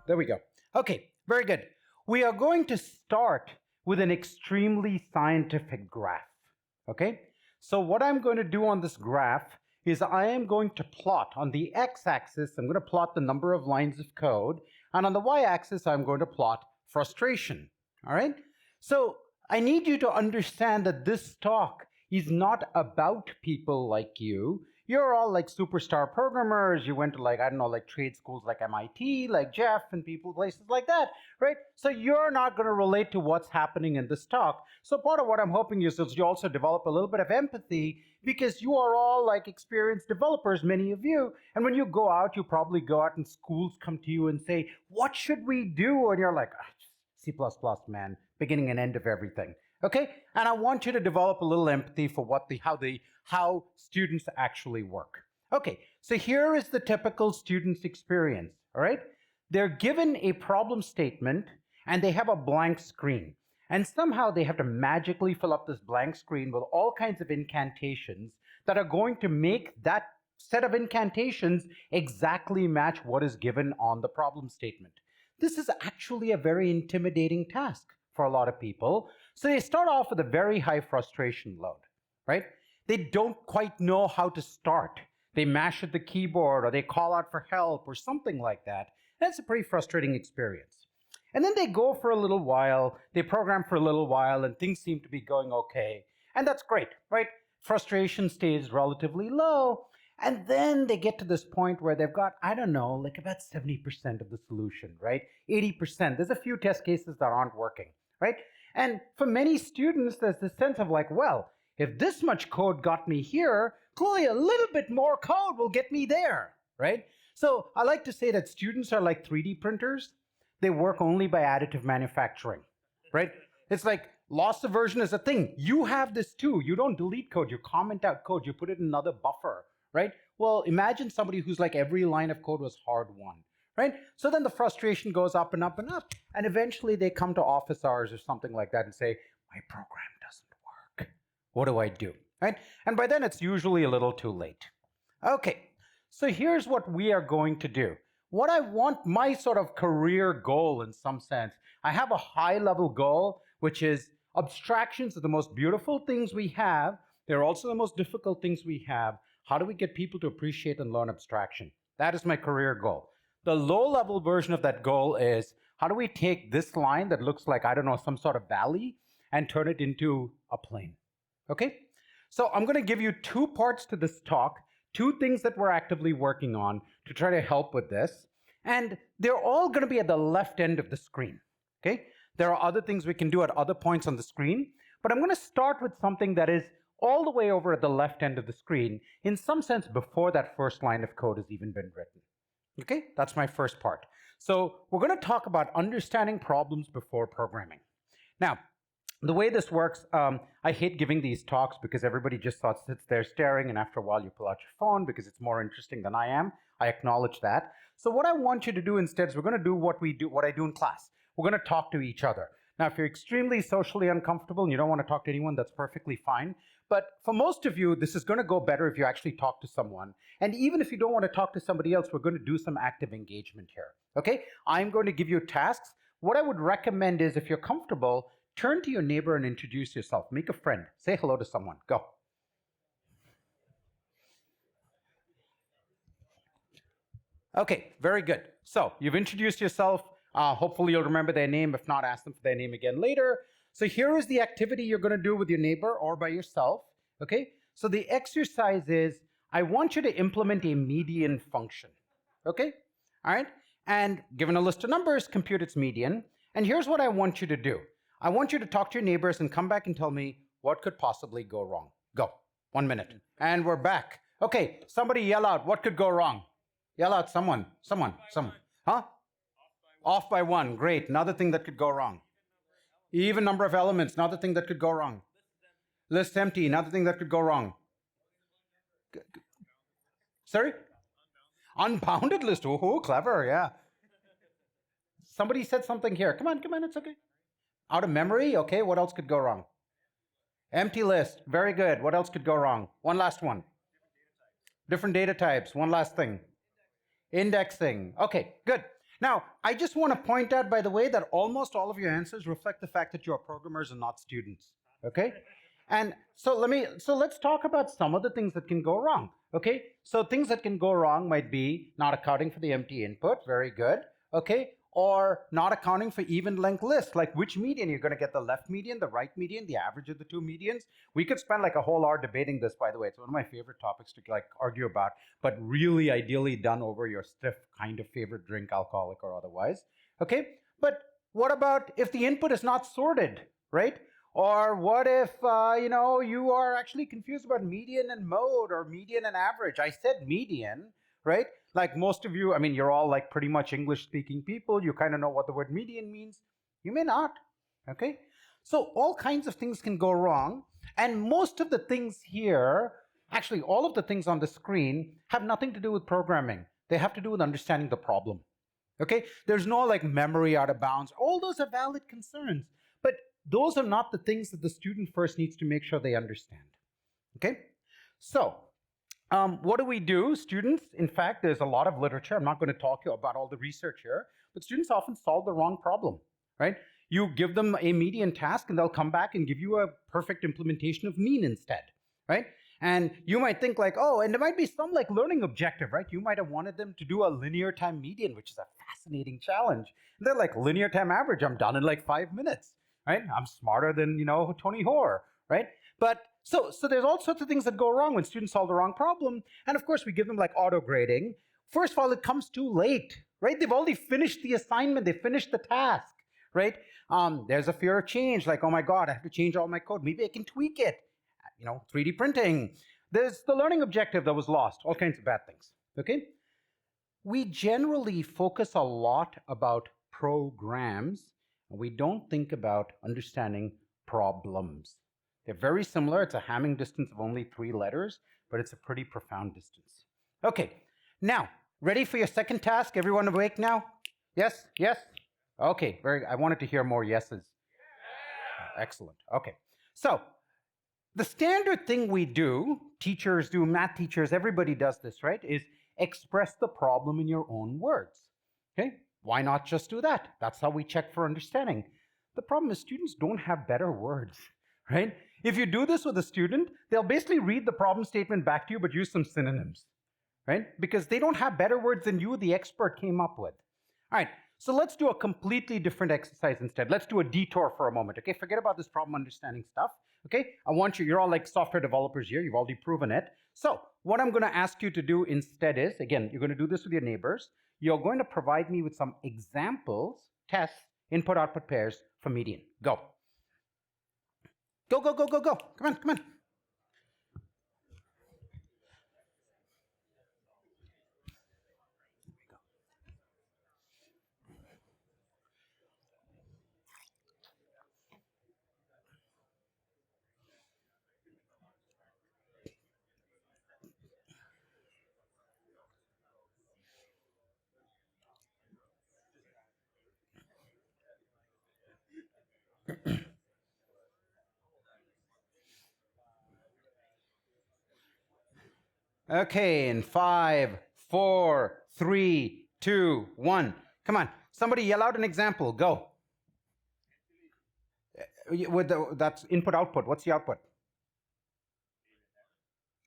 There we go. Okay, very good. We are going to start with an extremely scientific graph. Okay, so what I'm going to do on this graph is I am going to plot on the x-axis, I'm going to plot the number of lines of code, and on the y-axis, I'm going to plot frustration. All right, so I need you to understand that this talk is not about people like you. You're all like superstar programmers. You went to like, I don't know, like trade schools like MIT, like Jeff and people, places like that, right? So you're not going to relate to what's happening in this talk. So part of what I'm hoping is you also develop a little bit of empathy because you are all like experienced developers, many of you. And when you go out, you probably go out and schools come to you and say, what should we do? And you're like, C++, man, beginning and end of everything. Okay, and I want you to develop a little empathy for how students actually work. Okay, so here is the typical student's experience. All right, they're given a problem statement and they have a blank screen, and somehow they have to magically fill up this blank screen with all kinds of incantations that are going to make that set of incantations exactly match what is given on the problem statement. This is actually a very intimidating task for a lot of people. So they start off with a very high frustration load, right? They don't quite know how to start. They mash at the keyboard or they call out for help or something like that. That's a pretty frustrating experience. And then they go for a little while, they program for a little while, and things seem to be going okay. And that's great, right? Frustration stays relatively low. And then they get to this point where they've got, I don't know, like about 70% of the solution, right? 80%. There's a few test cases that aren't working, right? And for many students, there's this sense of like, well, if this much code got me here, clearly a little bit more code will get me there, right? So I like to say that students are like 3D printers. They work only by additive manufacturing, right? It's like loss aversion is a thing. You have this too. You don't delete code. You comment out code. You put it in another buffer, right? Well, imagine somebody who's like every line of code was hard won, right? So then the frustration goes up and up and up. And eventually they come to office hours or something like that and say, my program doesn't work. What do I do, right? And by then it's usually a little too late. Okay, so here's what we are going to do. What I want, my sort of career goal in some sense, I have a high level goal, which is abstractions are the most beautiful things we have. They're also the most difficult things we have. How do we get people to appreciate and learn abstraction? That is my career goal. The low-level version of that goal is, how do we take this line that looks like, I don't know, some sort of valley and turn it into a plane? Okay? So I'm going to give you two parts to this talk, two things that we're actively working on to try to help with this. And they're all going to be at the left end of the screen. Okay? There are other things we can do at other points on the screen, but I'm going to start with something that is all the way over at the left end of the screen, in some sense before that first line of code has even been written. Okay, that's my first part. So we're going to talk about understanding problems before programming. Now, the way this works, I hate giving these talks because everybody just sits there staring, and after a while you pull out your phone because it's more interesting than I am. I acknowledge that. So what I want you to do instead is we're going to do what I do in class. We're going to talk to each other. Now, if you're extremely socially uncomfortable and you don't want to talk to anyone, that's perfectly fine. But for most of you, this is going to go better if you actually talk to someone. And even if you don't want to talk to somebody else, we're going to do some active engagement here. Okay? I'm going to give you tasks. What I would recommend is, if you're comfortable, turn to your neighbor and introduce yourself. Make a friend. Say hello to someone. Go. Okay, very good. So you've introduced yourself. Hopefully you'll remember their name. If not, ask them for their name again later. So here is the activity you're going to do with your neighbor or by yourself. Okay? So the exercise is, I want you to implement a median function. Okay? All right? And given a list of numbers, compute its median. And here's what I want you to do. I want you to talk to your neighbors and come back and tell me what could possibly go wrong. Go. 1 minute. And we're back. Okay, somebody yell out, what could go wrong? Yell out, someone. Huh? Off by one. Great. Another thing that could go wrong. Even number of elements. Another thing that could go wrong. List empty. Another thing that could go wrong. Sorry? Unbounded list. Oh, clever. Yeah. Somebody said something here. Come on. It's okay. Out of memory? Okay. What else could go wrong? Empty list. Very good. What else could go wrong? One last one. Different data types. One last thing. Indexing. Okay, good. Now, I just want to point out, by the way, that almost all of your answers reflect the fact that you're programmers and not students. Okay? And so let's talk about some of the things that can go wrong. Okay? So things that can go wrong might be not accounting for the empty input, very good. Okay? Or not accounting for even length lists, like which median you're going to get, the left median, the right median, the average of the two medians. We could spend like a whole hour debating this, by the way. It's one of my favorite topics to like argue about, but really ideally done over your stiff kind of favorite drink, alcoholic or otherwise. Okay, but what about if the input is not sorted, right? Or what if you are actually confused about median and mode or median and average? I said median, right? Like most of you, I mean, you're all like pretty much English speaking people. You kind of know what the word median means. You may not, okay? So all kinds of things can go wrong. And most of the things here, actually all of the things on the screen have nothing to do with programming. They have to do with understanding the problem, okay? There's no like memory out of bounds. All those are valid concerns, but those are not the things that the student first needs to make sure they understand, okay? So what do we do, students? In fact, there's a lot of literature. I'm not going to talk to you about all the research here, but students often solve the wrong problem, right? You give them a median task and they'll come back and give you a perfect implementation of mean instead, right? And you might think like, oh, and there might be some like learning objective, right? You might have wanted them to do a linear time median, which is a fascinating challenge. And they're like, linear time average, I'm done in like 5 minutes, right? I'm smarter than, Tony Hoare, right? But so there's all sorts of things that go wrong when students solve the wrong problem. And of course, we give them like auto grading. First of all, it comes too late, right? They've already finished the assignment. They finished the task, right? There's a fear of change, like, oh my God, I have to change all my code. Maybe I can tweak it. 3D printing. There's the learning objective that was lost, all kinds of bad things, okay? We generally focus a lot about programs, and we don't think about understanding problems. They're very similar. It's a Hamming distance of only 3 letters, but it's a pretty profound distance. Okay, now, ready for your second task? Everyone awake now? Yes? Yes? Okay, I wanted to hear more yeses. Excellent. Okay, so the standard thing we do, teachers do, math teachers, everybody does this, right, is express the problem in your own words. Okay, why not just do that? That's how we check for understanding. The problem is students don't have better words, right? If you do this with a student, they'll basically read the problem statement back to you, but use some synonyms, right? Because they don't have better words than you, the expert, came up with. All right, so let's do a completely different exercise instead. Let's do a detour for a moment, okay? Forget about this problem understanding stuff, okay? I want you're all like software developers here. You've already proven it. So what I'm going to ask you to do instead is, again, you're going to do this with your neighbors. You're going to provide me with some examples, tests, input-output pairs for median. Go. Go, go, go, go, go. Come on, come on. Okay, in 5, 4, 3, 2, 1. Come on, somebody yell out an example. Go. That's input output. What's the output?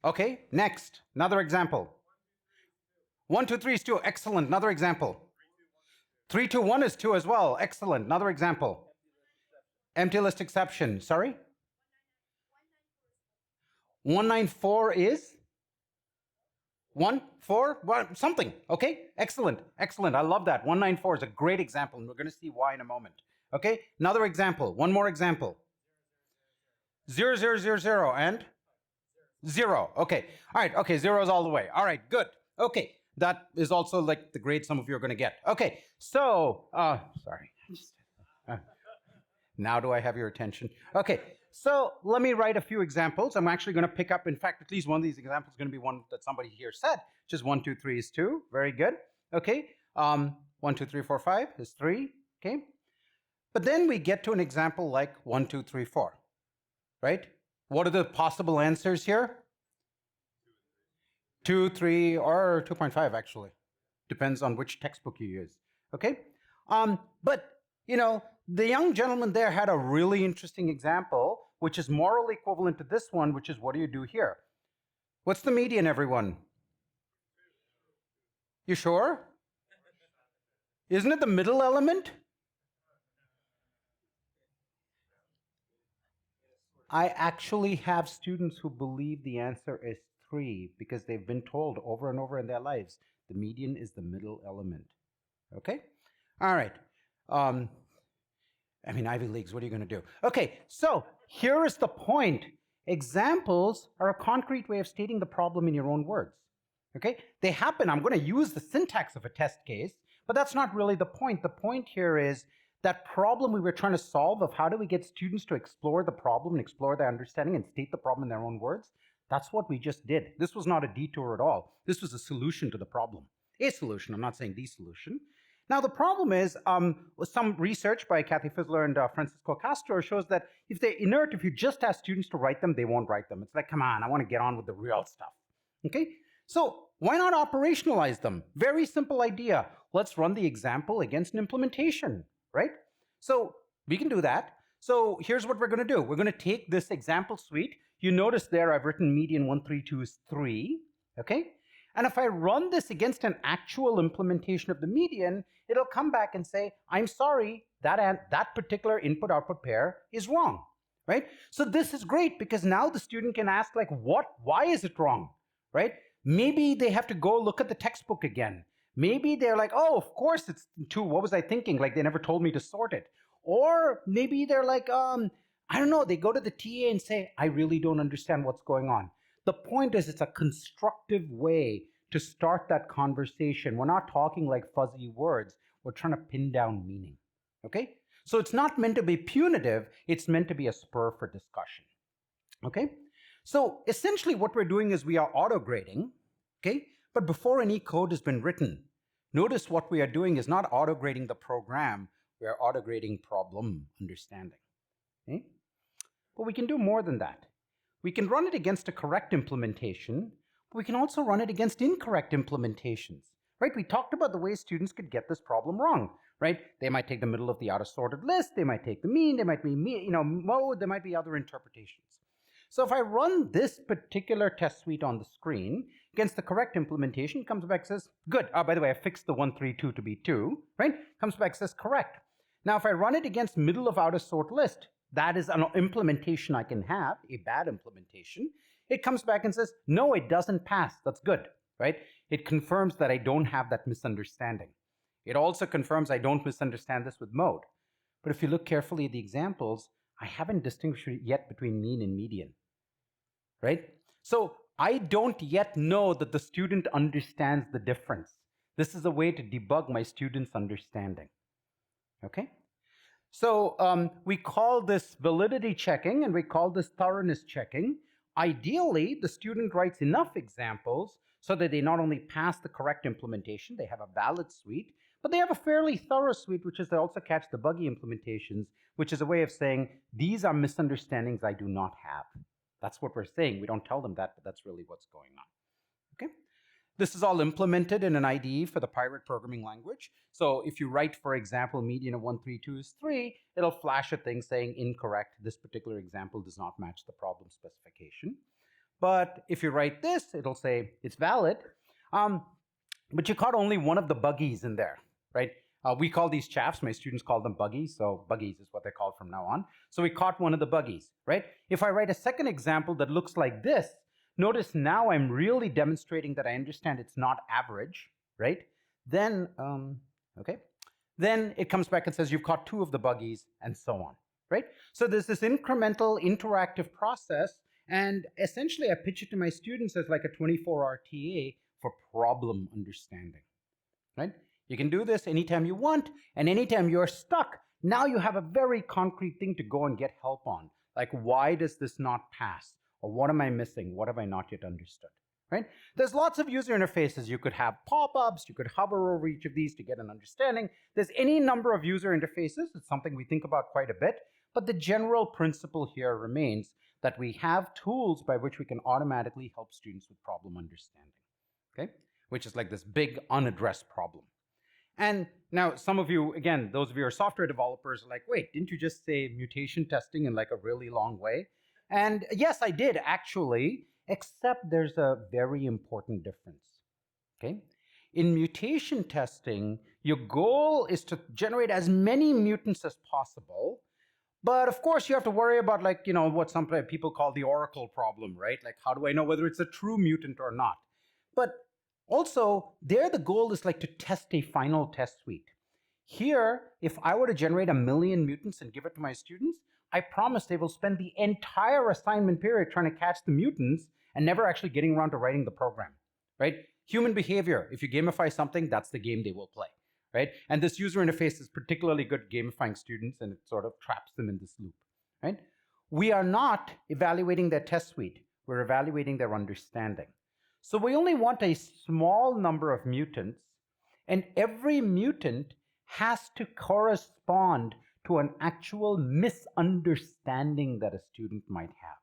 Okay, next. Another example. 1, 2, 3 is 2. Excellent. Another example. 3, 2, 1 is 2 as well. Excellent. Another example. Empty list exception. Sorry? 194 is? 1, 4, 1, something. Okay, excellent, excellent. I love that. 194 is a great example, and we're going to see why in a moment. Okay, another example. One more example. 0, 0, 0, 0, and 0. Okay, all right. Okay, 0 is all the way. All right, good. Okay, that is also like the grade some of you are going to get. Okay, so, sorry. Now do I have your attention? Okay. So let me write a few examples. I'm actually going to pick up, in fact, at least one of these examples is going to be one that somebody here said, which is 1, 2, 3 is 2. Very good. Okay. 1, 2, 3, 4, 5 is 3. Okay. But then we get to an example like 1, 2, 3, 4. Right? What are the possible answers here? 2, 3, or 2.5 actually. Depends on which textbook you use. Okay? But, the young gentleman there had a really interesting example, which is morally equivalent to this one, which is what do you do here? What's the median, everyone? You sure? Isn't it the middle element? I actually have students who believe the answer is 3 because they've been told over and over in their lives the median is the middle element. Okay? All right. Ivy Leagues, what are you going to do? Okay, so here is the point. Examples are a concrete way of stating the problem in your own words. Okay? They happen. I'm going to use the syntax of a test case, but that's not really the point. The point here is that problem we were trying to solve of how do we get students to explore the problem and explore their understanding and state the problem in their own words. That's what we just did. This was not a detour at all. This was a solution to the problem. A solution. I'm not saying the solution. Now, the problem is some research by Kathy Fizzler and Francisco Castro shows that if they're inert, if you just ask students to write them, they won't write them. It's like, come on, I want to get on with the real stuff. Okay? So why not operationalize them? Very simple idea. Let's run the example against an implementation, right? So we can do that. So here's what we're going to do. We're going to take this example suite. You notice there I've written median 132 is 3, okay? And if I run this against an actual implementation of the median, it'll come back and say, I'm sorry, that particular input-output pair is wrong, right? So this is great because now the student can ask, like, why is it wrong, right? Maybe they have to go look at the textbook again. Maybe they're like, oh, of course it's 2. What was I thinking? Like, they never told me to sort it. Or maybe they're like, I don't know, they go to the TA and say, I really don't understand what's going on. The point is it's a constructive way to start that conversation. We're not talking like fuzzy words. We're trying to pin down meaning, okay? So it's not meant to be punitive. It's meant to be a spur for discussion, okay? So essentially what we're doing is we are auto-grading, okay? But before any code has been written, notice what we are doing is not auto-grading the program. We are auto-grading problem understanding, okay? But we can do more than that. We can run it against a correct implementation, but we can also run it against incorrect implementations, right? We talked about the way students could get this problem wrong, right? They might take the middle of the auto-sorted list, they might take the mean, they might be mode, there might be other interpretations. So if I run this particular test suite on the screen against the correct implementation, it comes back and says, good. By the way, I fixed the 132 to be 2, right? Comes back and says, correct. Now, if I run it against middle of outer sort list, that is an implementation I can have, a bad implementation. It comes back and says, no, it doesn't pass. That's good, right? It confirms that I don't have that misunderstanding. It also confirms I don't misunderstand this with mode. But if you look carefully at the examples, I haven't distinguished yet between mean and median, right? So I don't yet know that the student understands the difference. This is a way to debug my student's understanding, okay? So we call this validity checking and we call this thoroughness checking. Ideally, the student writes enough examples so that they not only pass the correct implementation, they have a valid suite, but they have a fairly thorough suite, which is they also catch the buggy implementations, which is a way of saying, these are misunderstandings I do not have. That's what we're saying. We don't tell them that, but that's really what's going on. Okay? This is all implemented in an IDE for the Pirate programming language. So if you write, for example, median of 132 is 3, it'll flash a thing saying incorrect. This particular example does not match the problem specification. But if you write this, it'll say it's valid. But you caught only one of the buggies in there, right? We call these chaffs, my students call them buggies, so buggies is what they're called from now on. So we caught one of the buggies, right? If I write a second example that looks like this, notice now I'm really demonstrating that I understand it's not average, right? Then, then it comes back and says you've caught 2 of the buggies and so on, right? So there's this incremental interactive process, and essentially I pitch it to my students as like a 24-hour TA for problem understanding, right? You can do this anytime you want, and anytime you're stuck, now you have a very concrete thing to go and get help on. Like, why does this not pass? Or what am I missing? What have I not yet understood, right? There's lots of user interfaces. You could have pop-ups. You could hover over each of these to get an understanding. There's any number of user interfaces. It's something we think about quite a bit. But the general principle here remains that we have tools by which we can automatically help students with problem understanding, okay? Which is like this big unaddressed problem. And now some of you, again, those of you who are software developers are like, wait, didn't you just say mutation testing in like a really long way? And yes, I did actually, except there's a very important difference. Okay? In mutation testing, your goal is to generate as many mutants as possible. But of course, you have to worry about, like, what some people call the oracle problem, right? Like, how do I know whether it's a true mutant or not? But also, there the goal is like to test a final test suite. Here, if I were to generate 1,000,000 mutants and give it to my students, I promise they will spend the entire assignment period trying to catch the mutants and never actually getting around to writing the program, right? Human behavior, if you gamify something, that's the game they will play, right? And this user interface is particularly good at gamifying students, and it sort of traps them in this loop, right? We are not evaluating their test suite. We're evaluating their understanding. So we only want a small number of mutants, and every mutant has to correspond to an actual misunderstanding that a student might have,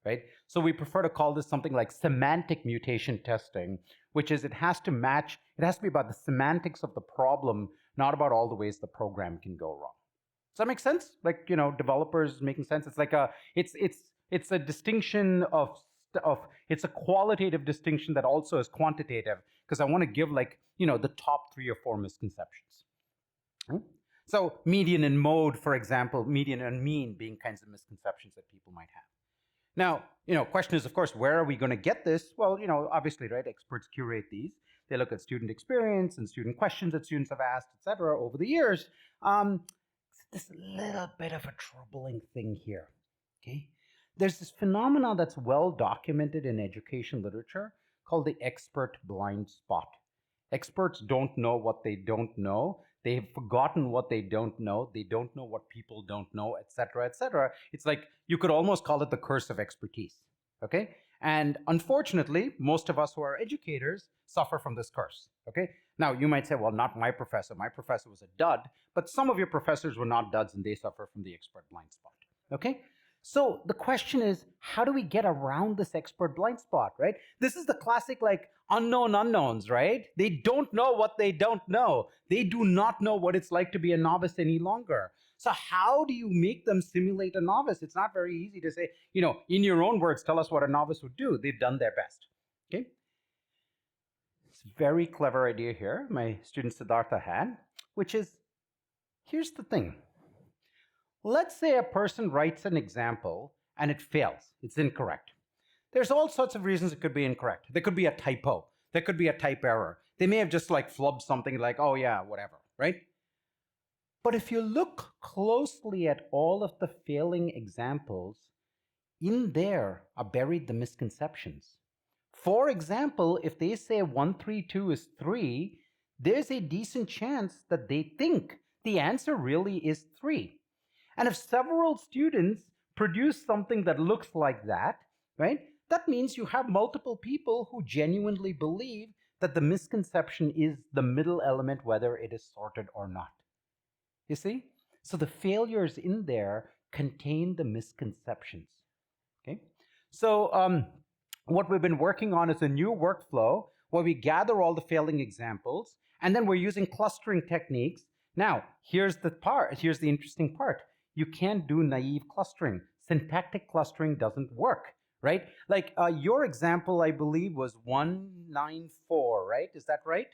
right? So we prefer to call this something like semantic mutation testing, which is it has to be about the semantics of the problem, not about all the ways the program can go wrong. Does that make sense? Like, developers making sense? It's like it's a distinction of it's a qualitative distinction that also is quantitative, because I want to give, like, the top 3 or 4 misconceptions. So median and mode, for example, median and mean being kinds of misconceptions that people might have. Now, question is, of course, where are we going to get this? Well, obviously, right, experts curate these. They look at student experience and student questions that students have asked, etc., over the years. There's a little bit of a troubling thing here, okay? There's this phenomenon that's well documented in education literature called the expert blind spot. Experts don't know what they don't know. They have forgotten what they don't know. They don't know what people don't know, etc., etc. It's like you could almost call it the curse of expertise, okay? And unfortunately, most of us who are educators suffer from this curse, okay? Now, you might say, well, not my professor. My professor was a dud, but some of your professors were not duds and they suffer from the expert blind spot, okay? So the question is, how do we get around this expert blind spot, right? This is the classic, like, unknown unknowns, right? They don't know what they don't know. They do not know what it's like to be a novice any longer. So how do you make them simulate a novice? It's not very easy to say, in your own words, tell us what a novice would do. They've done their best, okay? It's a very clever idea here my student Siddhartha had, which is, here's the thing. Let's say a person writes an example and it fails. It's incorrect. There's all sorts of reasons it could be incorrect. There could be a typo. There could be a type error. They may have just like flubbed something like, oh yeah, whatever, right? But if you look closely at all of the failing examples, in there are buried the misconceptions. For example, if they say 132 is 3, there's a decent chance that they think the answer really is 3. And if several students produce something that looks like that, right, that means you have multiple people who genuinely believe that the misconception is the middle element, whether it is sorted or not. You see? So the failures in there contain the misconceptions. Okay? So what we've been working on is a new workflow where we gather all the failing examples, and then we're using clustering techniques. Now, here's the interesting part. You can't do naive clustering. Syntactic clustering doesn't work, right? Like your example, I believe, was 194, right? Is that right?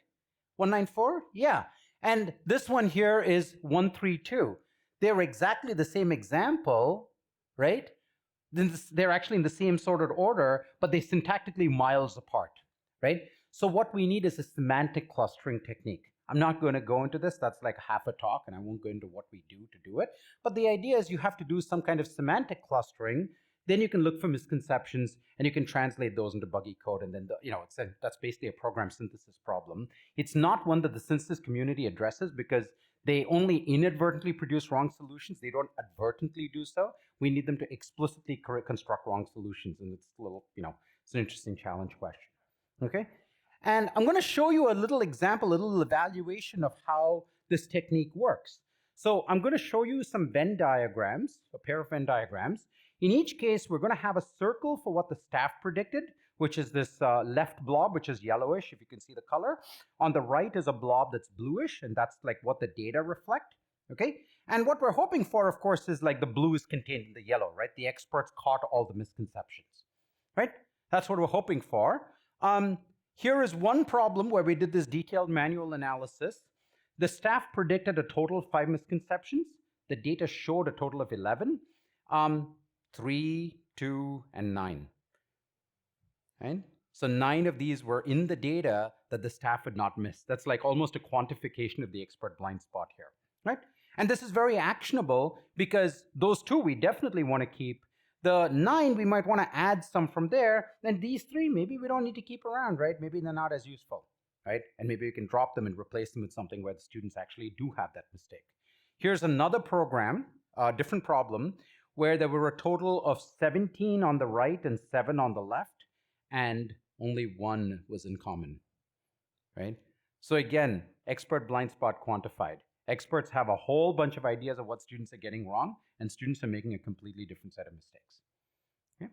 194? Yeah. And this one here is 132. They're exactly the same example, right? They're actually in the same sorted order, but they syntactically miles apart, right? So what we need is a semantic clustering technique. I'm not going to go into this. That's like half a talk, and I won't go into what we do to do it. But the idea is you have to do some kind of semantic clustering. Then you can look for misconceptions, and you can translate those into buggy code. And then, that's basically a program synthesis problem. It's not one that the synthesis community addresses because they only inadvertently produce wrong solutions. They don't advertently do so. We need them to explicitly construct wrong solutions. And it's a little, it's an interesting challenge question. Okay? And I'm going to show you a little example, a little evaluation of how this technique works. So I'm going to show you some Venn diagrams, a pair of Venn diagrams. In each case, we're going to have a circle for what the staff predicted. which is this left blob, which is yellowish, if you can see the color. On the right is a blob that's bluish, and that's like what the data reflect. Okay, and what we're hoping for, of course, is like the blue is contained in the yellow, right? The experts caught all the misconceptions, right? That's what we're hoping for. Here is one problem where we did this detailed manual analysis. The staff predicted a total of 5 misconceptions. The data showed a total of 11, 3, 2, and 9. Right? So 9 of these were in the data that the staff had not missed. That's like almost a quantification of the expert blind spot here, right? And this is very actionable because those 2 we definitely want to keep. The 9 we might want to add some from there. And these 3 maybe we don't need to keep around, right? Maybe they're not as useful, right? And maybe we can drop them and replace them with something where the students actually do have that mistake. Here's another program, a different problem, where there were a total of 17 on the right and 7 on the left, and only 1 was in common, right? So again, expert blind spot quantified. Experts have a whole bunch of ideas of what students are getting wrong, and students are making a completely different set of mistakes. Okay?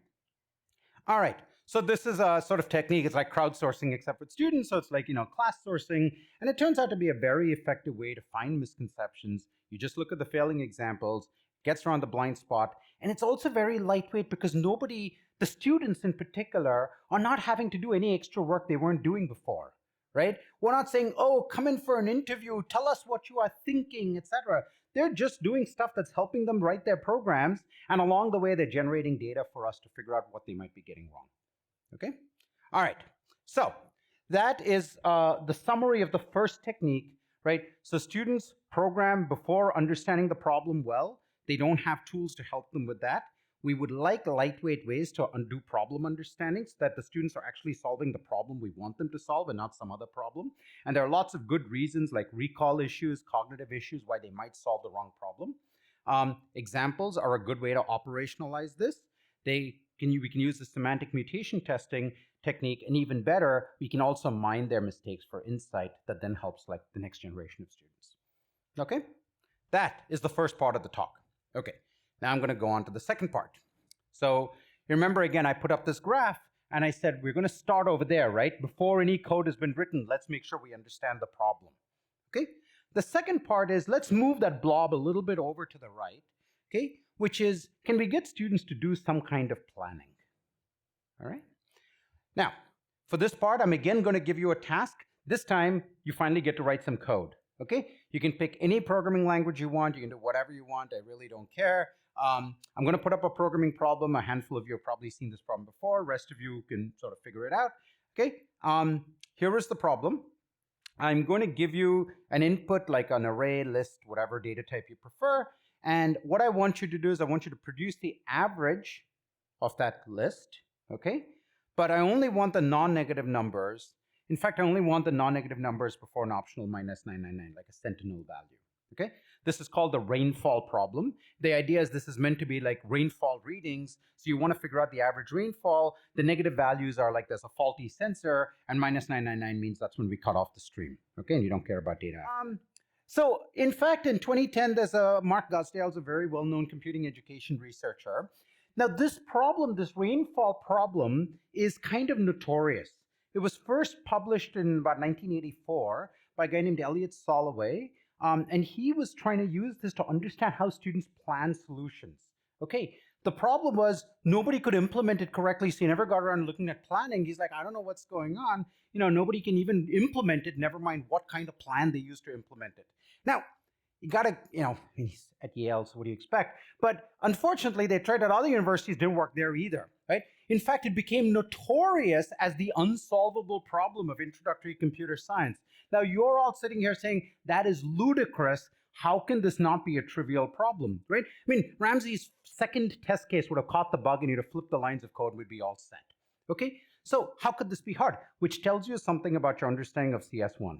All right, so this is a sort of technique. It's like crowdsourcing except with students, so it's like, class sourcing, and it turns out to be a very effective way to find misconceptions. You just look at the failing examples, gets around the blind spot, and it's also very lightweight because the students in particular, are not having to do any extra work they weren't doing before, right? We're not saying, oh, come in for an interview, tell us what you are thinking, etc. They're just doing stuff that's helping them write their programs, and along the way, they're generating data for us to figure out what they might be getting wrong. Okay? All right. So that is the summary of the first technique, right? So students program before understanding the problem well. They don't have tools to help them with that. We would like lightweight ways to undo problem understanding so that the students are actually solving the problem we want them to solve and not some other problem. And there are lots of good reasons like recall issues, cognitive issues, why they might solve the wrong problem. Examples are a good way to operationalize this. We can use the semantic mutation testing technique, and even better, we can also mine their mistakes for insight that then helps like the next generation of students. Okay? That is the first part of the talk. Okay. Now I'm going to go on to the second part. So remember, again, I put up this graph and I said, we're going to start over there, right? Before any code has been written, let's make sure we understand the problem. Okay? The second part is, let's move that blob a little bit over to the right, okay? Which is, can we get students to do some kind of planning? All right? Now, for this part, I'm again going to give you a task. This time, you finally get to write some code. Okay? You can pick any programming language you want. You can do whatever you want. I really don't care. I'm going to put up a programming problem. A handful of you have probably seen this problem before. Rest of you can sort of figure it out. Okay? Here is the problem. I'm going to give you an input like an array, list, whatever data type you prefer. And what I want you to do is I want you to produce the average of that list. Okay? But I only want the non-negative numbers. In fact, I only want the non-negative numbers before an optional -999, like a sentinel value, okay? This is called the rainfall problem. The idea is this is meant to be like rainfall readings, so you want to figure out the average rainfall. The negative values are like there's a faulty sensor, and -999 means that's when we cut off the stream, okay? And you don't care about data. So in fact, in 2010, there's Mark Gosdale's a very well-known computing education researcher. Now this problem, this rainfall problem, is kind of notorious. It was first published in about 1984 by a guy named Elliot Soloway, and he was trying to use this to understand how students plan solutions. Okay, the problem was nobody could implement it correctly, so he never got around looking at planning. He's like, I don't know what's going on. Nobody can even implement it, never mind what kind of plan they use to implement it. Now, you gotta, he's at Yale, so what do you expect? But unfortunately, they tried at other universities, didn't work there either, right? In fact, it became notorious as the unsolvable problem of introductory computer science. Now, you're all sitting here saying, that is ludicrous. How can this not be a trivial problem, right? I mean, Ramsey's second test case would have caught the bug and he'd have flipped the lines of code and we'd be all set, okay? So how could this be hard? Which tells you something about your understanding of CS1,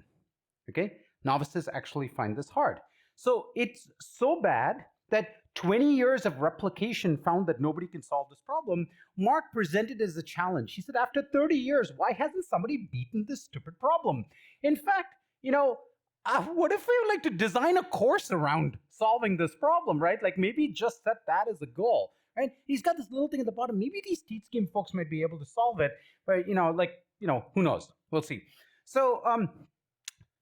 okay? Novices actually find this hard. So it's so bad that 20 years of replication found that nobody can solve this problem. Mark presented it as a challenge. He said, after 30 years, why hasn't somebody beaten this stupid problem? In fact, what if we would like to design a course around solving this problem, right? Like maybe just set that as a goal, right? He's got this little thing at the bottom. Maybe these teach scheme folks might be able to solve it, but who knows? We'll see. So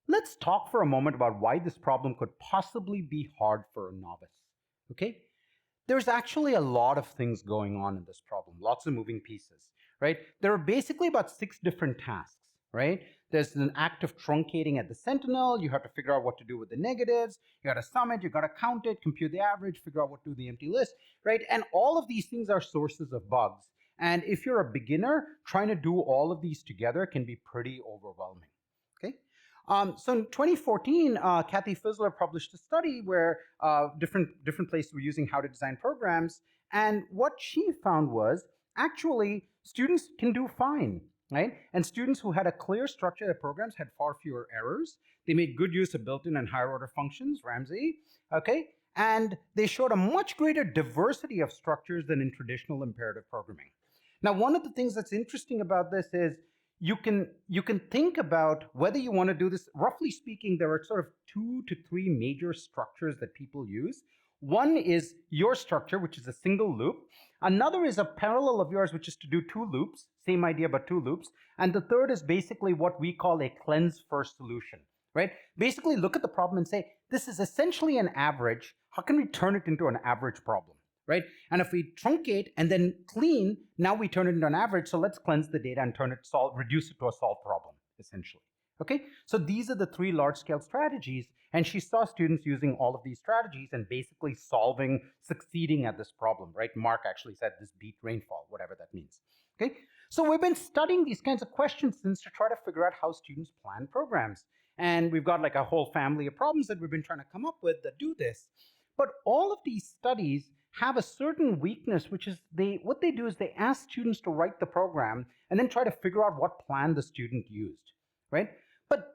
let's talk for a moment about why this problem could possibly be hard for a novice. Okay? There's actually a lot of things going on in this problem, lots of moving pieces, right? There are basically about 6 different tasks, right? There's an act of truncating at the sentinel. You have to figure out what to do with the negatives. You got to sum it, you got to count it, compute the average, figure out what to do with the empty list, right? And all of these things are sources of bugs. And if you're a beginner, trying to do all of these together can be pretty overwhelming. Okay. So in 2014, Kathy Fizzler published a study where different places were using how to design programs. And what she found was actually students can do fine, right? And students who had a clear structure of their programs had far fewer errors. They made good use of built-in and higher order functions, Ramsey, okay? And they showed a much greater diversity of structures than in traditional imperative programming. Now, one of the things that's interesting about this is you can think about whether you want to do this. Roughly speaking, there are sort of 2 to 3 major structures that people use. One is your structure, which is a single loop. Another is a parallel of yours, which is to do 2 loops, same idea, but 2 loops. And the third is basically what we call a cleanse first solution, right? Basically look at the problem and say, this is essentially an average. How can we turn it into an average problem? Right? And if we truncate and then clean, now we turn it into an average. So let's cleanse the data and reduce it to a solved problem, essentially. Okay? So these are the 3 large-scale strategies. And she saw students using all of these strategies and basically succeeding at this problem, right? Mark actually said this beat rainfall, whatever that means. Okay? So we've been studying these kinds of questions since to try to figure out how students plan programs. And we've got like a whole family of problems that we've been trying to come up with that do this. But all of these studies have a certain weakness, which is what they do is they ask students to write the program and then try to figure out what plan the student used, right? But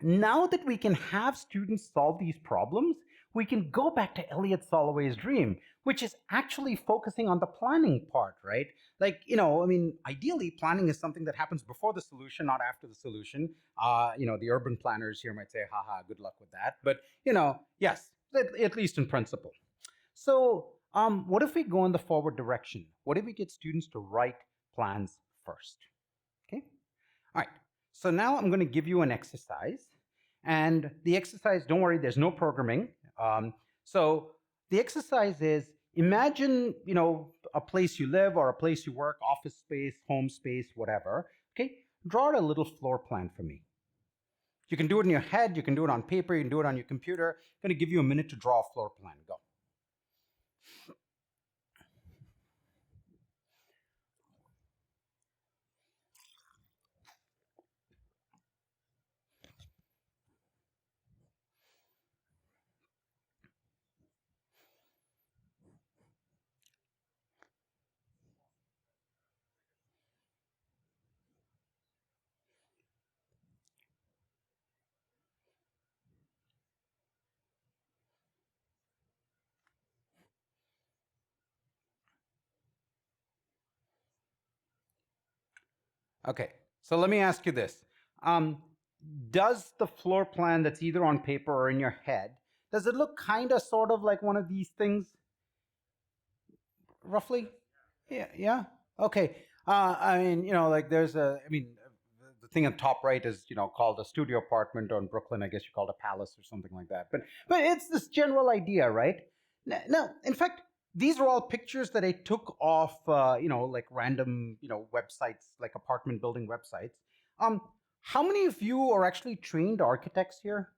now that we can have students solve these problems, we can go back to Elliot Soloway's dream, which is actually focusing on the planning part, right? Like, ideally planning is something that happens before the solution, not after the solution. The urban planners here might say, haha, good luck with that. But, yes, at least in principle. So what if we go in the forward direction? What if we get students to write plans first? Okay. All right. So now I'm going to give you an exercise. And the exercise, don't worry, there's no programming. So the exercise is imagine, a place you live or a place you work, office space, home space, whatever. Okay. Draw out a little floor plan for me. You can do it in your head. You can do it on paper. You can do it on your computer. I'm going to give you a minute to draw a floor plan. Go. Okay, so let me ask you this. Does the floor plan that's either on paper or in your head, does it look kind of sort of like one of these things? Roughly? Yeah. Okay. There's the thing on top right is, called a studio apartment, or in Brooklyn, I guess you call it a palace or something like that. But it's this general idea, right? Now, in fact, these are all pictures that I took off, random, websites, like apartment building websites. How many of you are actually trained architects here?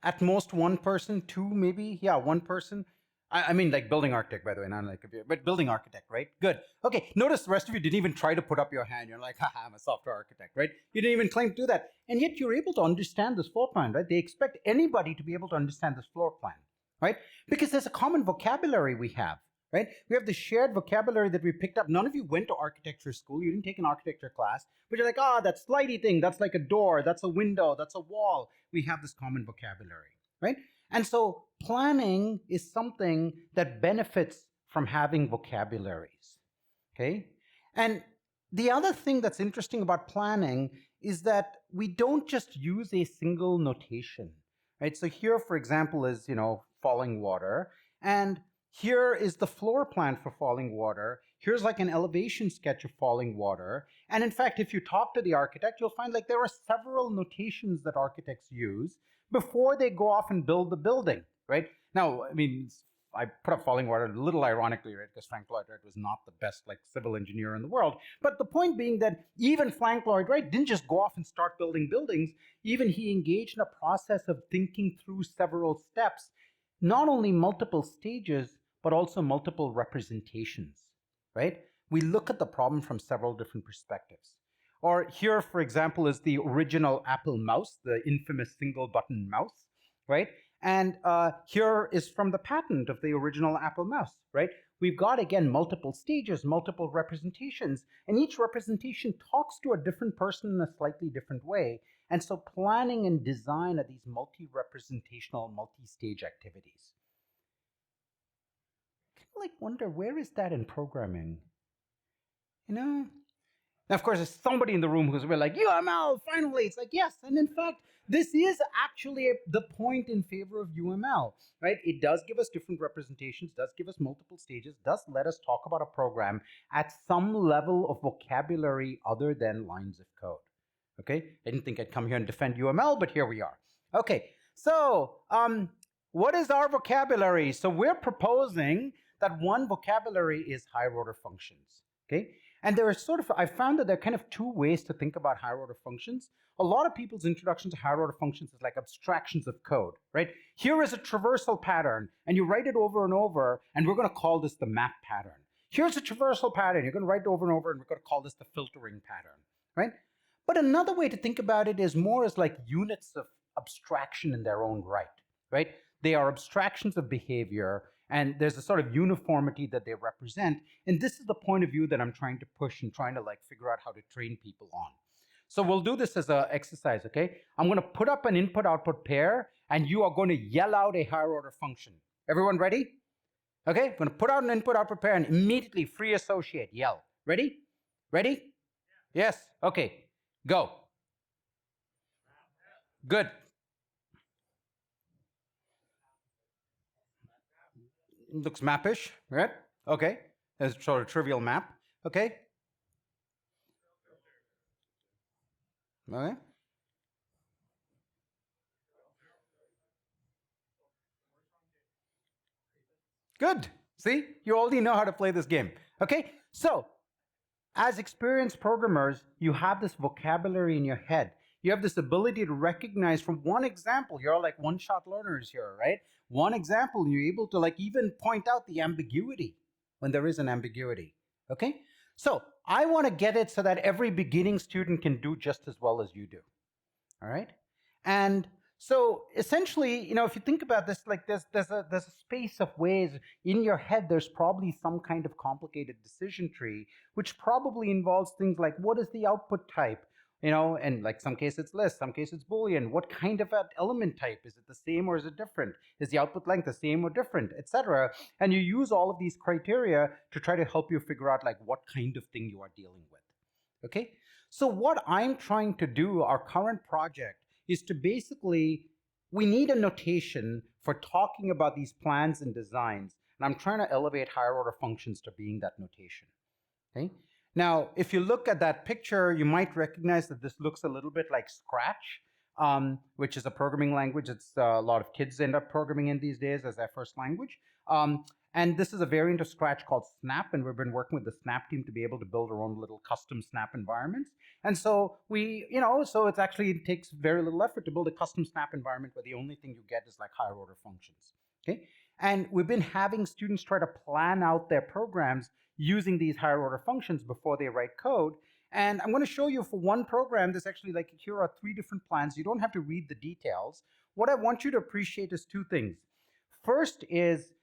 At most 1 person, 2 maybe? Yeah, 1 person. I mean, like building architect, by the way, not like computer, but building architect, right? Good. Okay, notice the rest of you didn't even try to put up your hand. You're like, haha, I'm a software architect, right? You didn't even claim to do that. And yet you're able to understand this floor plan, right? They expect anybody to be able to understand this floor plan, right? Because there's a common vocabulary we have, right? We have the shared vocabulary that we picked up. None of you went to architecture school. You didn't take an architecture class, but you're like, that slidey thing, that's like a door, that's a window, that's a wall. We have this common vocabulary, right? And so planning is something that benefits from having vocabularies, okay? And the other thing that's interesting about planning is that we don't just use a single notation, right? So here, for example, is, falling water. And Here is the floor plan for falling water. Here's like an elevation sketch of falling water. And in fact, if you talk to the architect, you'll find like there are several notations that architects use before they go off and build the building, right? Now, I mean, I put up falling water a little ironically, right? Because Frank Lloyd Wright was not the best like civil engineer in the world. But the point being that even Frank Lloyd Wright didn't just go off and start building buildings. Even he engaged in a process of thinking through several steps, not only multiple stages, but also multiple representations, right? We look at the problem from several different perspectives. Or here, for example, is the original Apple mouse, the infamous single button mouse, right? And here is from the patent of the original Apple mouse, right? We've got, again, multiple stages, multiple representations, and each representation talks to a different person in a slightly different way. And so planning and design are these multi-representational, multi-stage activities. Like wonder, where is that in programming? You know? Now, of course, there's somebody in the room who's like, UML, finally. It's like, yes. And in fact, this is actually the point in favor of UML, right? It does give us different representations, does give us multiple stages, does let us talk about a program at some level of vocabulary other than lines of code. Okay? I didn't think I'd come here and defend UML, but here we are. Okay, so what is our vocabulary? So we're proposing that one vocabulary is higher order functions, okay? And there are I found that there are kind of two ways to think about higher order functions. A lot of people's introduction to higher order functions is like abstractions of code, right? Here is a traversal pattern, and you write it over and over, and we're gonna call this the map pattern. Here's a traversal pattern, you're gonna write it over and over, and we're gonna call this the filtering pattern, right? But another way to think about it is more as like units of abstraction in their own right? They are abstractions of behavior, and there's a sort of uniformity that they represent. And this is the point of view that I'm trying to push and trying to like figure out how to train people on. So we'll do this as an exercise, okay? I'm going to put up an input-output pair, and you are going to yell out a higher order function. Everyone ready? Okay, I'm going to put out an input-output pair and immediately free associate, yell. Ready? Ready? Yes, okay, go. Good. Looks mappish, right? Okay, there's sort of trivial map. Okay. Okay. Good. See, you already know how to play this game. Okay, so as experienced programmers, you have this vocabulary in your head. You have this ability to recognize from one example. You're like one-shot learners here, right? One example, you're able to like even point out the ambiguity when there is an ambiguity, okay? So I want to get it so that every beginning student can do just as well as you do, all right? And so essentially, you know, if you think about this, like there's a space of ways in your head. There's probably some kind of complicated decision tree, which probably involves things like what is the output type, you know, and like some case it's list, some case it's Boolean. What kind of an element type? Is it the same or is it different? Is the output length the same or different, etc.? And you use all of these criteria to try to help you figure out like what kind of thing you are dealing with. Okay, so what I'm trying to do, our current project, is to basically, we need a notation for talking about these plans and designs, and I'm trying to elevate higher order functions to being that notation. Okay. Now, if you look at that picture, you might recognize that this looks a little bit like Scratch, which is a programming language that's a lot of kids end up programming in these days as their first language. And this is a variant of Scratch called Snap, and we've been working with the Snap team to be able to build our own little custom Snap environments. And so we, you know, so it's actually, it takes very little effort to build a custom Snap environment where the only thing you get is like higher order functions, okay? And we've been having students try to plan out their programs using these higher order functions before they write code. And I'm going to show you for one program, there's actually like, here are 3 different plans. You don't have to read the details. What I want you to appreciate is 2 things. First is,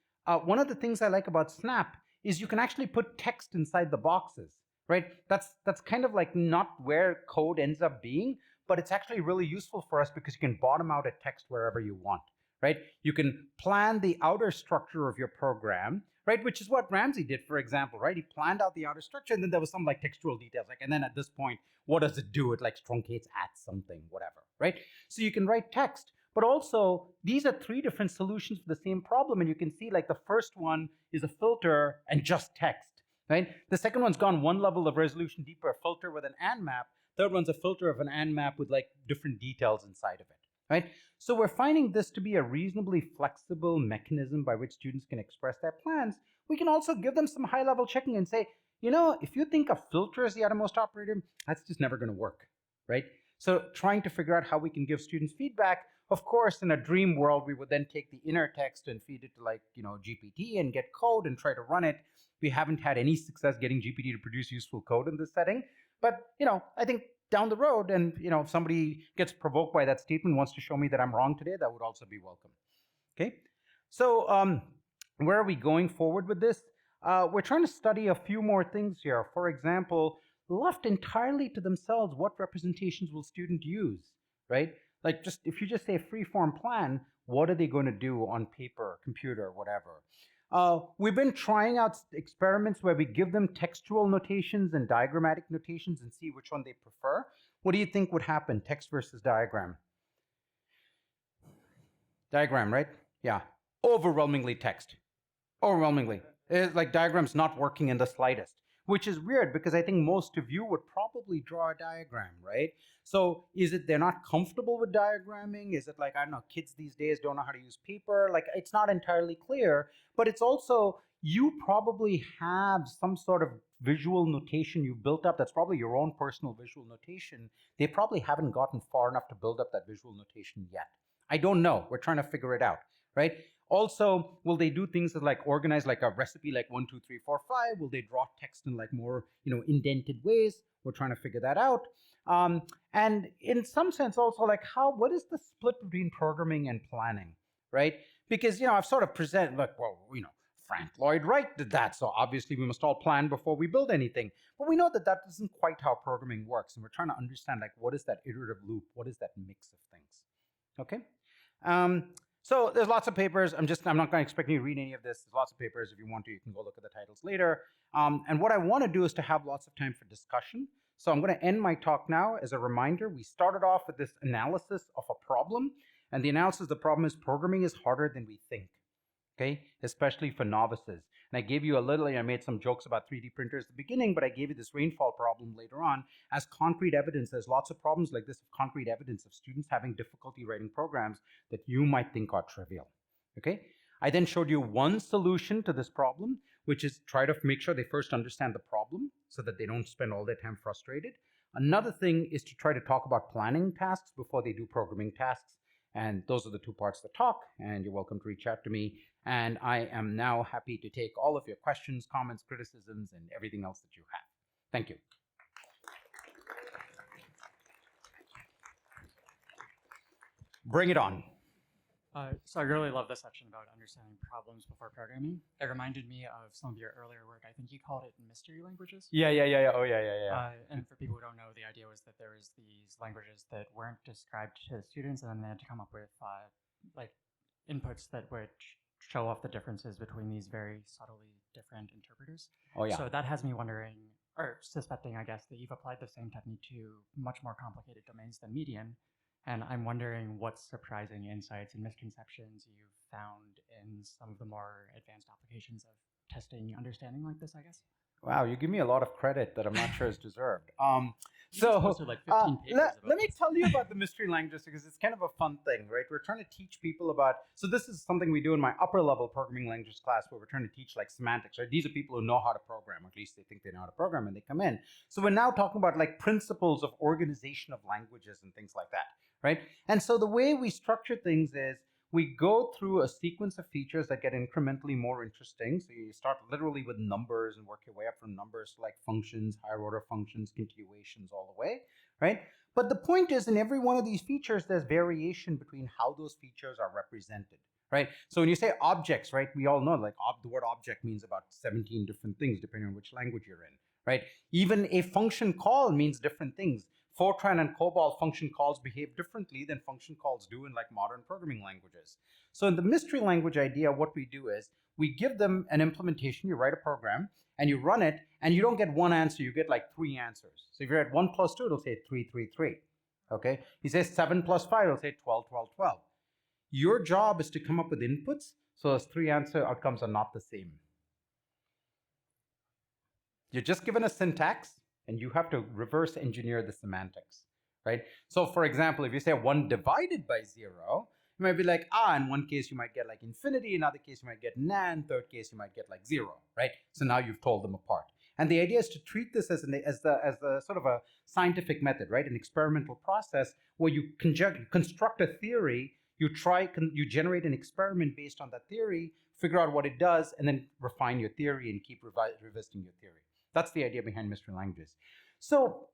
one of the things I like about Snap is you can actually put text inside the boxes, right? That's kind of like not where code ends up being, but it's actually really useful for us because you can bottom out a text wherever you want, right? You can plan the outer structure of your program, right? Which is what Ramsey did, for example, right? He planned out the outer structure, and then there was some like textual details, like, and then at this point, what does it do? It like truncates at something, whatever, right? So you can write text, But also, these are three different solutions for the same problem. And you can see like the first one is a filter and just text, right? The second one's gone one level of resolution deeper, a filter with an and map. Third one's a filter of an and map with like different details inside of it, right? So we're finding this to be a reasonably flexible mechanism by which students can express their plans. We can also give them some high-level checking and say, you know, if you think a filter is the outermost operator, that's just never going to work, right? So trying to figure out how we can give students feedback. Of course, in a dream world, we would then take the inner text and feed it to like, you know, GPT and get code and try to run it. We haven't had any success getting GPT to produce useful code in this setting. But, you know, I think down the road, and, you know, if somebody gets provoked by that statement, wants to show me that I'm wrong today, that would also be welcome. Okay. So where are we going forward with this? We're trying to study a few more things here. For example, left entirely to themselves, what representations will students use, right? Like just if you just say free-form plan, what are they going to do on paper, computer, whatever? We've been trying out experiments where we give them textual notations and diagrammatic notations and see which one they prefer. What do you think would happen, text versus diagram? Diagram, right? Yeah. Overwhelmingly text. Overwhelmingly. It's like diagram's not working in the slightest, which is weird because I think most of you would probably draw a diagram, right? So is it they're not comfortable with diagramming? Is it like, I don't know, kids these days don't know how to use paper? Like, it's not entirely clear, but it's also, you probably have some sort of visual notation you've built up that's probably your own personal visual notation. They probably haven't gotten far enough to build up that visual notation yet. I don't know. We're trying to figure it out, right? Also, will they do things that like organize like a recipe like 1, 2, 3, 4, 5? Will they draw text in like more, you know, indented ways? We're trying to figure that out. And in some sense also like what is the split between programming and planning, right? Because, you know, I've sort of presented like, well, you know, Frank Lloyd Wright did that, so obviously we must all plan before we build anything. But we know that that isn't quite how programming works, and we're trying to understand like what is that iterative loop? What is that mix of things? Okay. So there's lots of papers. I'm not going to expect you to read any of this. There's lots of papers. If you want to, you can go look at the titles later. And what I want to do is to have lots of time for discussion. So I'm going to end my talk now. As a reminder, we started off with this analysis of a problem. And the analysis of the problem is programming is harder than we think, okay? Especially for novices. And I gave you I made some jokes about 3D printers at the beginning, but I gave you this rainfall problem later on as concrete evidence. There's lots of problems like this of concrete evidence of students having difficulty writing programs that you might think are trivial, okay? I then showed you one solution to this problem, which is try to make sure they first understand the problem so that they don't spend all their time frustrated. Another thing is to try to talk about planning tasks before they do programming tasks. And those are the two parts of the talk, and you're welcome to reach out to me. And I am now happy to take all of your questions, comments, criticisms, and everything else that you have. Thank you. Bring it on. So I really love this section about understanding problems before programming. It reminded me of some of your earlier work. I think you called it mystery languages. Yeah. Oh, yeah. And for people who don't know, the idea was that there was these languages that weren't described to students, and then they had to come up with like inputs that would show off the differences between these very subtly different interpreters. Oh, yeah. So that has me wondering, or suspecting, I guess, that you've applied the same technique to much more complicated domains than median. And I'm wondering what surprising insights and misconceptions you've found in some of the more advanced applications of testing understanding like this, I guess. Wow, you give me a lot of credit that I'm not sure is deserved. Like 15 papers let me tell you about the mystery languages because it's kind of a fun thing, right? We're trying to teach people about, so this is something we do in my upper level programming languages class where we're trying to teach like semantics, right? These are people who know how to program, or at least they think they know how to program and they come in. So we're now talking about like principles of organization of languages and things like that, right? And so the way we structure things is we go through a sequence of features that get incrementally more interesting. So you start literally with numbers and work your way up from numbers to like functions, higher order functions, continuations, all the way, right? But the point is in every one of these features, there's variation between how those features are represented, right? So when you say objects, right, we all know like the word object means about 17 different things depending on which language you're in, right? Even a function call means different things. Fortran and COBOL function calls behave differently than function calls do in like modern programming languages. So in the mystery language idea, what we do is we give them an implementation, you write a program, and you run it, and you don't get one answer, you get like 3 answers. So if you're at 1 plus 2, it'll say 3, 3, 3. Okay? He says 7 plus 5, it'll say 12, 12, 12. Your job is to come up with inputs so those three answer outcomes are not the same. You're just given a syntax and you have to reverse engineer the semantics, right? So for example, if you say 1 divided by 0, you might be like, in one case you might get like infinity, in another case you might get nan, third case you might get like 0, right? So now you've told them apart. And the idea is to treat this as a sort of a scientific method, right? An experimental process where you construct a theory, you generate an experiment based on that theory, figure out what it does, and then refine your theory and keep revisiting your theory. That's the idea behind mystery languages. So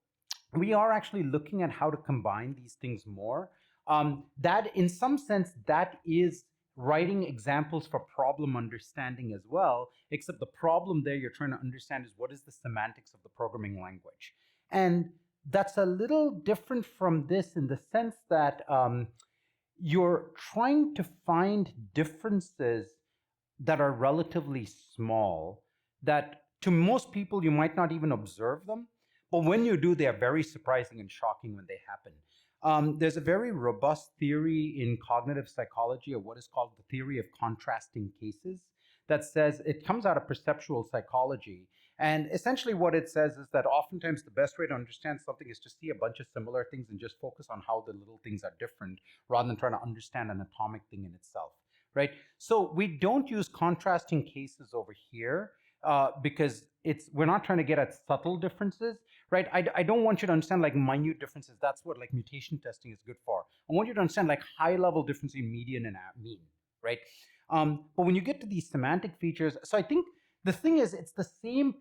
we are actually looking at how to combine these things more. That, in some sense, that is writing examples for problem understanding as well, except the problem there you're trying to understand is what is the semantics of the programming language. And that's a little different from this in the sense that you're trying to find differences that are relatively small, that to most people you might not even observe them, but when you do, they are very surprising and shocking when they happen. There's a very robust theory in cognitive psychology of what is called the theory of contrasting cases that says it comes out of perceptual psychology. And essentially what it says is that oftentimes the best way to understand something is to see a bunch of similar things and just focus on how the little things are different rather than trying to understand an atomic thing in itself, right? So we don't use contrasting cases over here because we're not trying to get at subtle differences, right? I don't want you to understand like minute differences. That's what like mutation testing is good for. I want you to understand like high level difference in median and mean, right? But when you get to these semantic features, so I think the thing is it's the same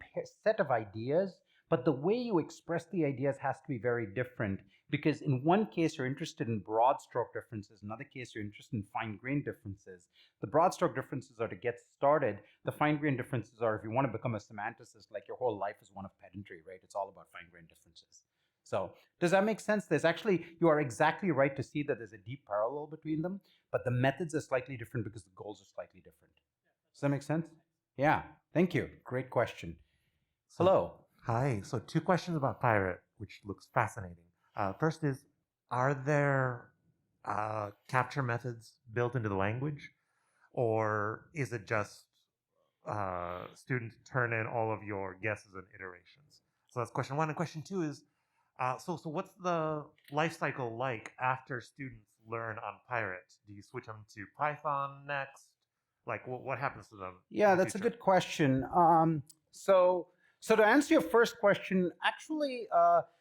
set of ideas, but the way you express the ideas has to be very different, because in one case you're interested in broad stroke differences, in another case you're interested in fine grained differences. The broad stroke differences are to get started. The fine grained differences are if you want to become a semanticist, like your whole life is one of pedantry, right? It's all about fine grained differences. So does that make sense? You are exactly right to see that there's a deep parallel between them, but the methods are slightly different because the goals are slightly different. Does that make sense? Yeah, thank you. Great question. Hello. Hi. So 2 questions about Pirate, which looks fascinating. First is, are there capture methods built into the language, or is it just students turn in all of your guesses and iterations? So that's question 1. And question 2 is, so what's the life cycle like after students learn on Pirate? Do you switch them to Python next? Like, what happens to them? Yeah, that's a good question. So to answer your first question, actually,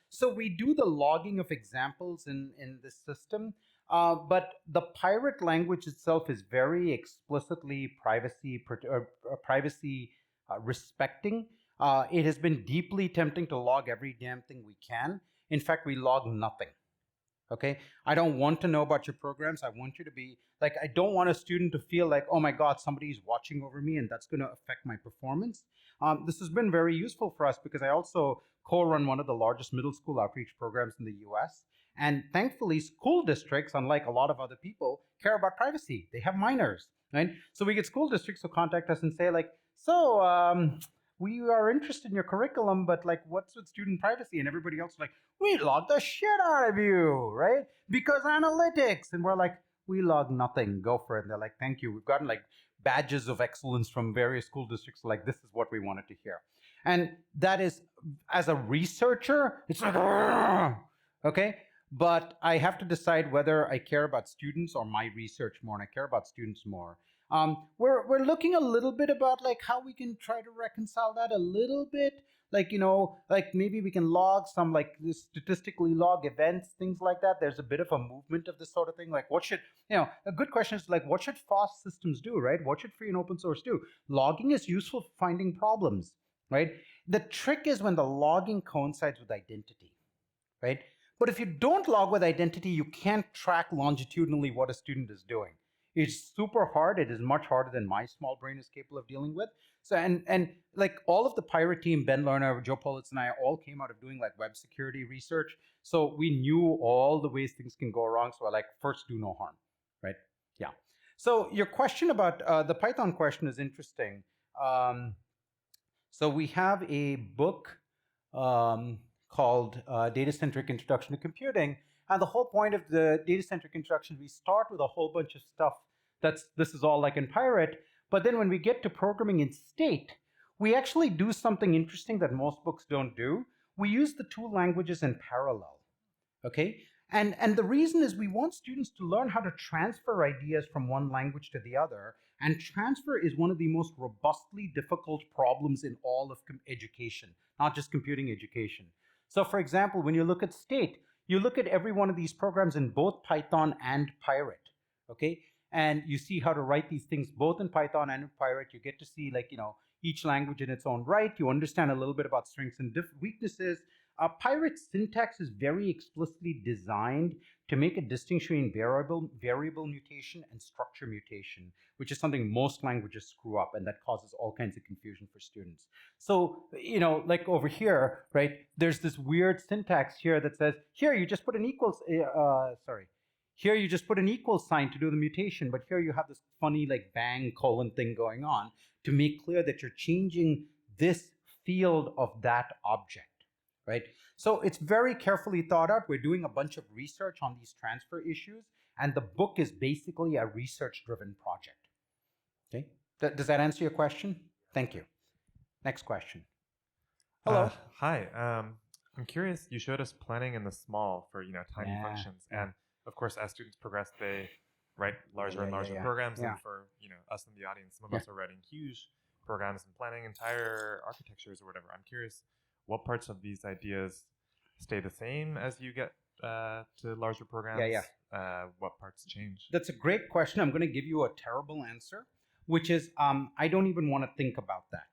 so we do the logging of examples in this system, but the Pirate language itself is very explicitly privacy respecting. It has been deeply tempting to log every damn thing we can. In fact, we log nothing. Okay, I don't want to know about your programs. I want you to be like, I don't want a student to feel like, oh my God, somebody's watching over me and that's going to affect my performance. This has been very useful for us because I also co-run one of the largest middle school outreach programs in the US. And thankfully, school districts, unlike a lot of other people, care about privacy. They have minors, right? So we get school districts who contact us and say like, so we are interested in your curriculum, but like, what's with student privacy? And everybody else is like, we log the shit out of you, right? Because analytics. And we're like, we log nothing, go for it. And they're like, thank you. We've gotten like badges of excellence from various school districts. Like, this is what we wanted to hear. And that is, as a researcher, it's like, okay? But I have to decide whether I care about students or my research more, and I care about students more. We're looking a little bit about like how we can try to reconcile that a little bit. Like, like maybe we can log some like statistically log events, things like that. There's a bit of a movement of this sort of thing. Like a good question is like, what should FOSS systems do, right? What should free and open source do? Logging is useful for finding problems, right? The trick is when the logging coincides with identity, right? But if you don't log with identity, you can't track longitudinally what a student is doing. It's super hard. It is much harder than my small brain is capable of dealing with. So and like all of the Pirate team, Ben Lerner, Joe Politz, and I all came out of doing like web security research. So we knew all the ways things can go wrong. So I like first do no harm, right? Yeah. So your question about the Python question is interesting. So we have a book called Data-Centric Introduction to Computing. And the whole point of the data-centric instruction, we start with a whole bunch of stuff this is all like in Pirate, but then when we get to programming in state, we actually do something interesting that most books don't do. We use the two languages in parallel, okay? And the reason is we want students to learn how to transfer ideas from one language to the other, and transfer is one of the most robustly difficult problems in all of education, not just computing education. So for example, when you look at state, you look at every one of these programs in both Python and Pirate, okay? And you see how to write these things both in Python and in Pirate. You get to see, like, each language in its own right. You understand a little bit about strengths and weaknesses. Pirate syntax is very explicitly designed to make a distinction between variable mutation and structure mutation, which is something most languages screw up, and that causes all kinds of confusion for students. So, like over here, right, there's this weird syntax here that says, here you just put an equals, here you just put an equal sign to do the mutation, but here you have this funny like bang colon thing going on to make clear that you're changing this field of that object, right? So it's very carefully thought out. We're doing a bunch of research on these transfer issues, and the book is basically a research-driven project. Okay, does that answer your question? Thank you. Next question. Hello. Hi. I'm curious. You showed us planning in the small for tiny functions, and of course, as students progress, they write larger and larger programs. And for us in the audience, some of us are writing huge programs and planning entire architectures or whatever. I'm curious, what parts of these ideas stay the same as you get to larger programs? What parts change? That's a great question. I'm going to give you a terrible answer, which is I don't even want to think about that.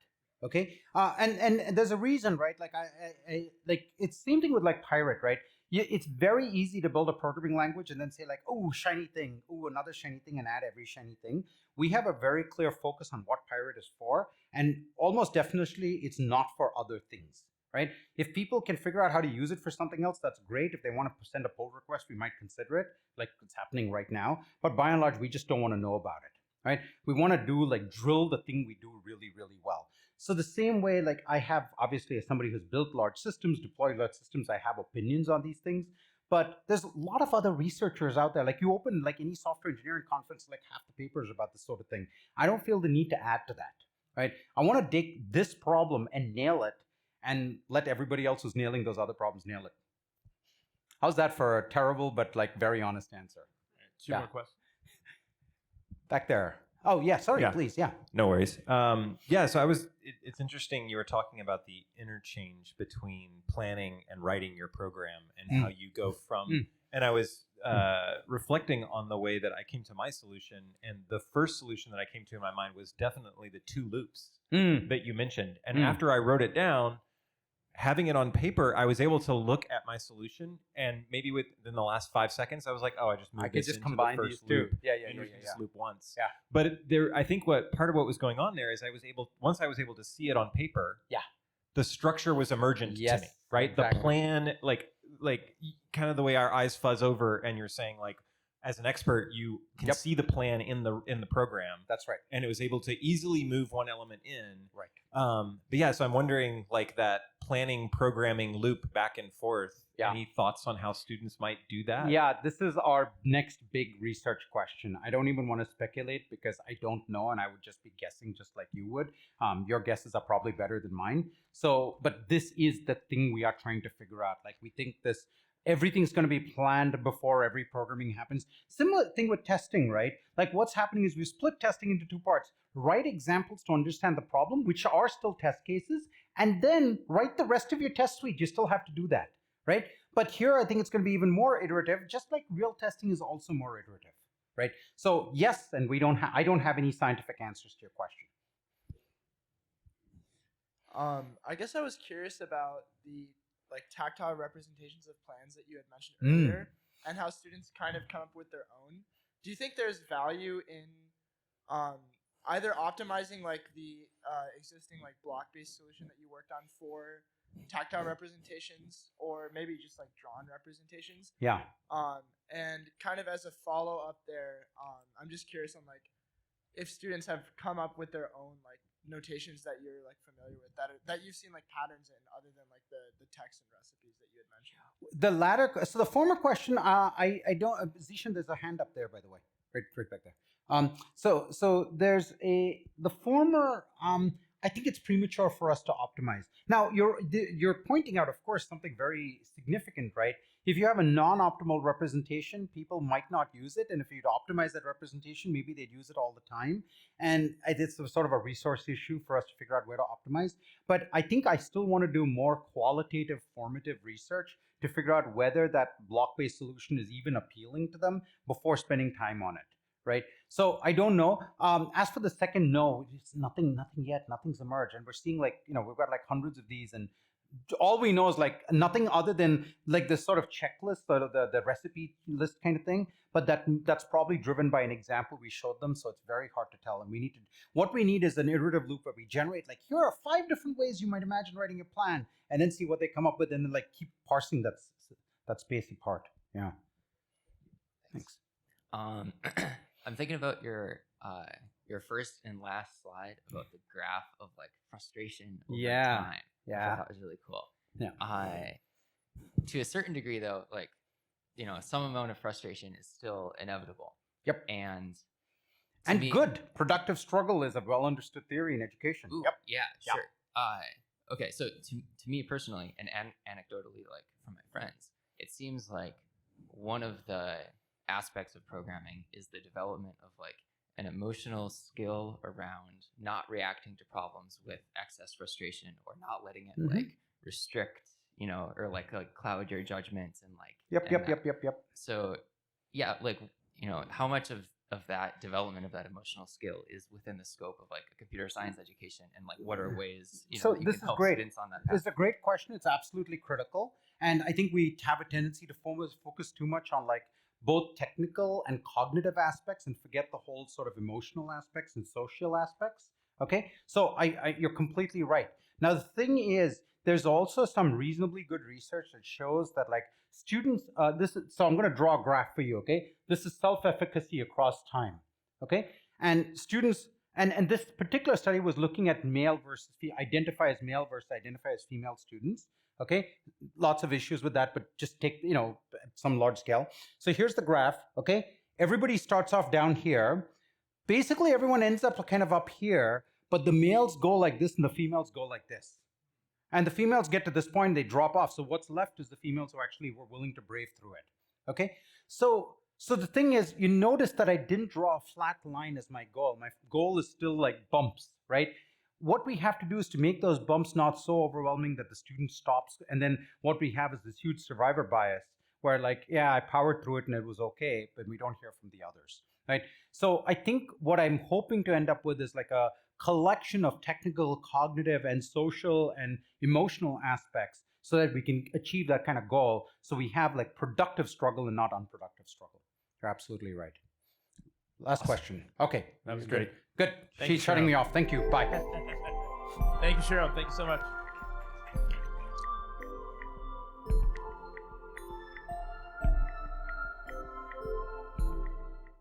Okay, and there's a reason, right? Like I like it's same thing with like Pirate, right? It's very easy to build a programming language and then say like, oh, shiny thing, oh, another shiny thing, and add every shiny thing. We have a very clear focus on what Pirate is for, and almost definitely it's not for other things, right? If people can figure out how to use it for something else, that's great. If they want to send a pull request, we might consider it, like it's happening right now. But by and large, we just don't want to know about it, right? We want to do like drill the thing we do really, really well. So the same way, like I have, obviously, as somebody who's built large systems, deployed large systems, I have opinions on these things. But there's a lot of other researchers out there. Like you open like any software engineering conference, like half the papers about this sort of thing. I don't feel the need to add to that, right? I want to take this problem and nail it and let everybody else who's nailing those other problems nail it. How's that for a terrible but like very honest answer? Two more questions. Back there. Oh, yeah, sorry, please, yeah. No worries. So it's interesting you were talking about the interchange between planning and writing your program and how you go from, and I was reflecting on the way that I came to my solution, and the first solution that I came to in my mind was definitely the two loops that you mentioned. And after I wrote it down, having it on paper, I was able to look at my solution, and maybe within the last 5 seconds, I was like, "Oh, I just moved this into combine the first these two. loop." Just loop once. Yeah. But I think part of what was going on there is once I was able to see it on paper. Yeah. The structure was emergent to me, right? Exactly. The plan, like kind of the way our eyes fuzz over, and you're saying like, as an expert, you can see the plan in the program. That's right. And it was able to easily move one element in. Right. But yeah, so I'm wondering like that planning programming loop back and forth. Yeah. Any thoughts on how students might do that? Yeah, this is our next big research question. I don't even want to speculate because I don't know, and I would just be guessing just like you would. Your guesses are probably better than mine. So, but this is the thing we are trying to figure out. Like we think everything's going to be planned before every programming happens. Similar thing with testing, right? Like what's happening is we split testing into two parts. Write examples to understand the problem, which are still test cases, and then write the rest of your test suite. You still have to do that, right? But here, I think it's going to be even more iterative, just like real testing is also more iterative, right? So yes, and I don't have any scientific answers to your question. I guess I was curious about the like tactile representations of plans that you had mentioned earlier, and how students kind of come up with their own. Do you think there's value in either optimizing like the existing like block-based solution that you worked on for tactile representations, or maybe just like drawn representations? Yeah. And kind of as a follow-up there, I'm just curious on like if students have come up with their own like notations that you're like familiar with that you've seen like patterns in other than like the text and recipes that you had mentioned? The latter, so the former question, I don't. Zishan, there's a hand up there, by the way, right back there. So there's the former. I think it's premature for us to optimize. Now you're pointing out, of course, something very significant, right? If you have a non-optimal representation, people might not use it, and if you'd optimize that representation, maybe they'd use it all the time. And it's sort of a resource issue for us to figure out where to optimize. But I think I still want to do more qualitative, formative research to figure out whether that block-based solution is even appealing to them before spending time on it, right? So I don't know. As for the second no, it's nothing yet. Nothing's emerged, and we're seeing like we've got like hundreds of these, and all we know is like nothing other than like this sort of checklist, the recipe list kind of thing. But that's probably driven by an example we showed them, so it's very hard to tell. And what we need is an iterative loop where we generate like here are 5 different ways you might imagine writing a plan, and then see what they come up with, and then like keep parsing that space apart. Yeah. Thanks. I'm thinking about your first and last slide about the graph of like frustration over time. Yeah. That was really cool. Yeah. To a certain degree, though, like some amount of frustration is still inevitable. Yep. And good productive struggle is a well understood theory in education. Ooh, yep. Yeah. Sure. Okay. So to me personally, and anecdotally, like from my friends, it seems like one of the aspects of programming is the development of like an emotional skill around not reacting to problems with excess frustration or not letting it like restrict, or like cloud your judgments and like. Yep. So yeah, like, how much of that development of that emotional skill is within the scope of like a computer science education, and like what are ways so that you this can is help great. students on that path? It's a great question. It's absolutely critical, and I think we have a tendency to focus too much on like both technical and cognitive aspects and forget the whole sort of emotional aspects and social aspects. Okay, so you're completely right. Now the thing is, there's also some reasonably good research that shows that like students, so I'm going to draw a graph for you. Okay, this is self-efficacy across time. Okay, and students, and this particular study was looking at male versus identify as male versus identify as female students. Okay, lots of issues with that, but just take, some large scale. So here's the graph, okay? Everybody starts off down here. Basically, everyone ends up kind of up here, but the males go like this and the females go like this. And the females get to this point, they drop off. So what's left is the females who actually were willing to brave through it, okay? So the thing is, you notice that I didn't draw a flat line as my goal. My goal is still like bumps, right? What we have to do is to make those bumps not so overwhelming that the student stops. And then what we have is this huge survivor bias where like, yeah, I powered through it and it was okay, but we don't hear from the others, right? So I think what I'm hoping to end up with is like a collection of technical, cognitive, and social and emotional aspects so that we can achieve that kind of goal. So we have like productive struggle and not unproductive struggle. You're absolutely right. Last question. Okay. That was great. Good. Thank you, She's shutting Shriram. me off. Thank you. Bye. Thank you, Shriram. Thank you so much.